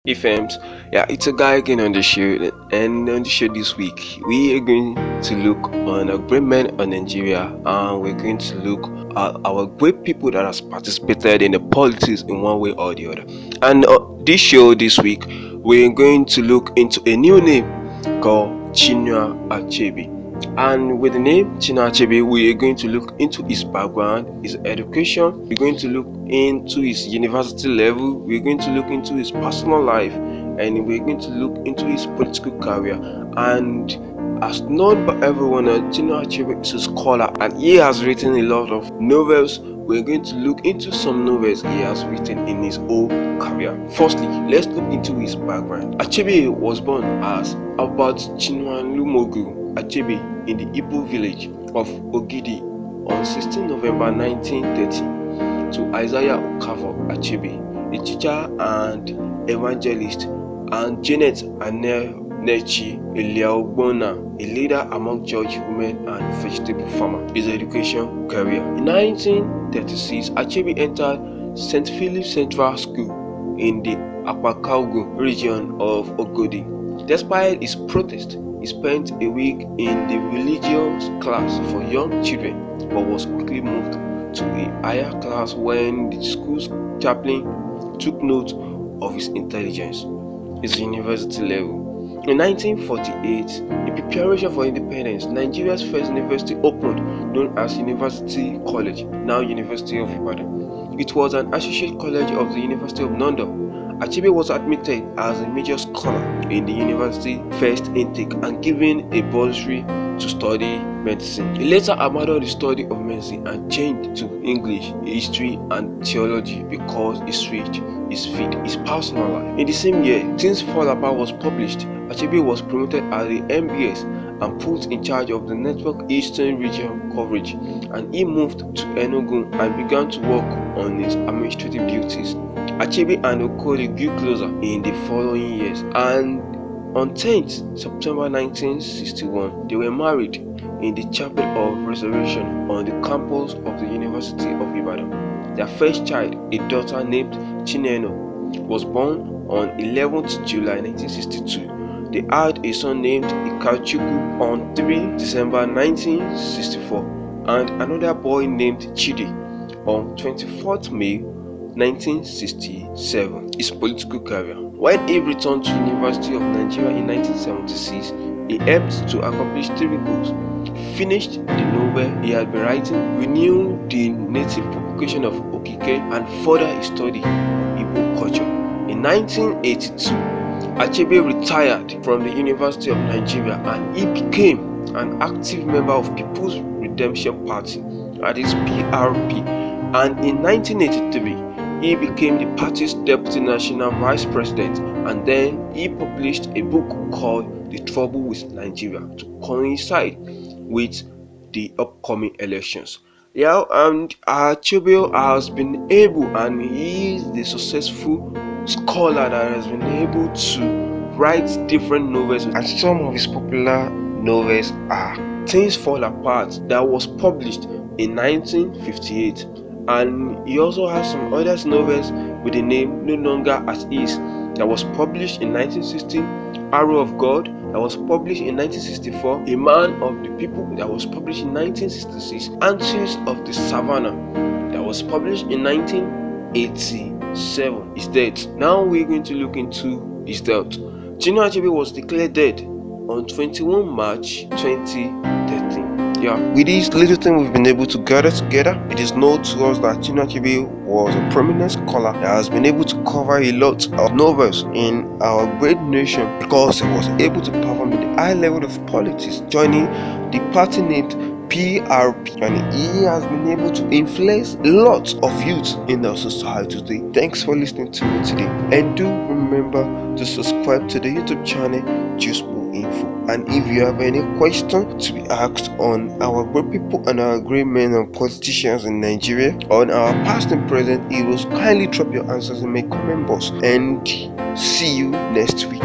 FMs. Yeah, it's a guy again on the show, and on the show this week, we are going to look on a great men on Nigeria, and we're going to look at our great people that has participated in the politics in one way or the other. And this show this week, we're going to look into a new name called Chinua Achebe. And with the name Chinua Achebe, we are going to look into his background, his education. We're going to look into his university level. We're going to look into his personal life, and we're going to look into his political career. And as known by everyone, Chinua Achebe is a scholar, and he has written a lot of novels. We're going to look into some novels he has written in his whole career. Firstly, let's look into his background. Achebe was born as Albert Chinua Achebe in the Igbo village of Ogidi on 16 November 1930 to Isaiah Okafor Achebe, a teacher and evangelist, and Janet Anechi Eliaogbonna, a leader among church women and vegetable farmer. His education career. In 1936, Achebe entered St. Philip's Central School in the Apakaugo region of Ogodi. Despite his protest, he spent a week in the religious class for young children, but was quickly moved to a higher class when the school's chaplain took note of his intelligence. His university level. In 1948, in preparation for independence, Nigeria's first university opened, known as University College, now University of Ibadan. It was an associate college of the University of London. Achebe was admitted as a major scholar in the university first intake and given a bursary to study medicine. He later abandoned the study of medicine and changed to English, history, and theology because he switched his feed, his personal life. In the same year, Things Fall Apart was published. Achebe was promoted as the MBS and put in charge of the network Eastern region coverage, and he moved to Enugu and began to work on his administrative duties. Achebe and Okoli grew closer in the following years, and on 10th September 1961, they were married in the Chapel of Resurrection on the campus of the University of Ibadan. Their first child, a daughter named Chineno, was born on 11th July 1962. They had a son named Ikachukwu on 3 December 1964 and another boy named Chidi on 24th May 1967. His political career. When he returned to the University of Nigeria in 1976, he helped to accomplish three goals: finished the novel he had been writing, renewed the native publication of Okike, and further his study of Igbo culture. In 1982, Achebe retired from the University of Nigeria and he became an active member of People's Redemption Party, that is PRP, and in 1983, he became the party's deputy national vice president, and then he published a book called The Trouble with Nigeria to coincide with the upcoming elections. Yeah, and Achebe has been able, and he is the successful scholar that has been able to write different novels, and some of his popular novels are Things Fall Apart, that was published in 1958, and he also has some other novels with the name No Longer At Ease, that was published in 1960, Arrow of God, that was published in 1964, A Man of the People, that was published in 1966, Answers of the Savannah, that was published in 1987. His death. Now we're going to look into his death. Chinua Achebe was declared dead on 21 March 2013. Yeah, with this little thing we've been able to gather together, it is known to us that Chinua Achebe was a prominent scholar that has been able to cover a lot of novels in our great nation because he was able to perform in the high level of politics, joining the party named PRP, and he has been able to influence lots of youth in our society today. Thanks for listening to me today, and do remember to subscribe to the YouTube channel Useful Info. And if you have any question to be asked on our great people and our great men and politicians in Nigeria, on our past and present heroes, kindly drop your answers in my comment box, and see you next week.